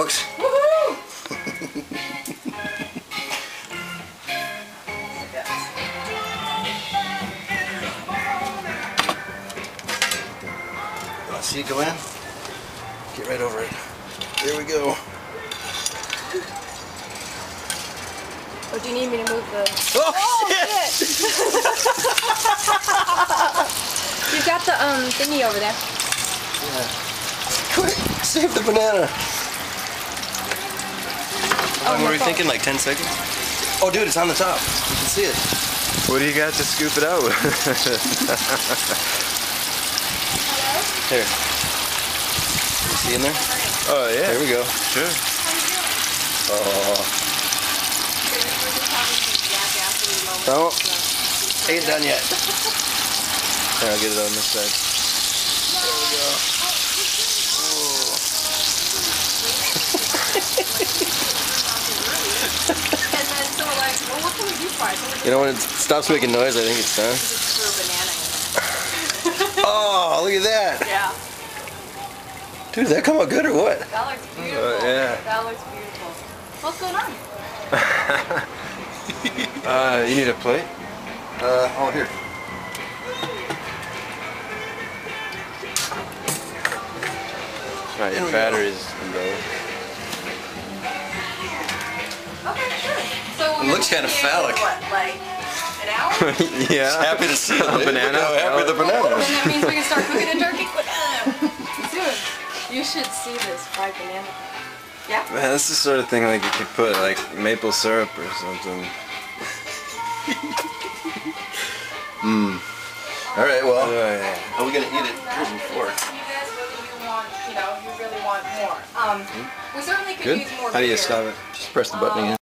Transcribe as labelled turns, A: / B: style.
A: Folks.
B: Woohoo!
A: See it go in? Get right over it. There we go.
B: Or do you need me to move the...
A: Oh,
B: shit! You've got the thingy over there.
A: Yeah. Quick, save the banana.
C: How long were we thinking? Like 10 seconds?
A: Oh, dude, it's on the top. You can see it.
D: What do you got to scoop it out with?
A: Here. You see in there?
D: Oh, yeah.
A: There we go.
D: Sure.
A: Oh. No. Ain't done yet.
D: Here, I'll get it on this side.
A: There we go. You know when it stops making noise, I think it's done. Oh, look at that.
B: Yeah.
A: Dude, did that come out good or what?
B: That looks beautiful.
D: Yeah.
B: That looks beautiful. What's going on?
D: You need a plate?
A: Oh, here.
D: Right, your batteries low.
B: Okay, sure. So
A: It looks kind of phallic.
B: What, like an hour?
D: Yeah.
A: Happy to see it.
D: A banana?
A: Happy the banana.
B: And that means we can start cooking a turkey? Soon. You should see this fried banana. Yeah?
D: Man, this is the sort of thing like you could put like maple syrup or something.
A: All right, well,
D: Oh, yeah.
A: are we gonna eat it? Here's a fork.
B: You guys really want, you really want more. We certainly could
D: Good?
B: use more
D: How do you
B: beer.
D: stop it?
A: Just press the button again.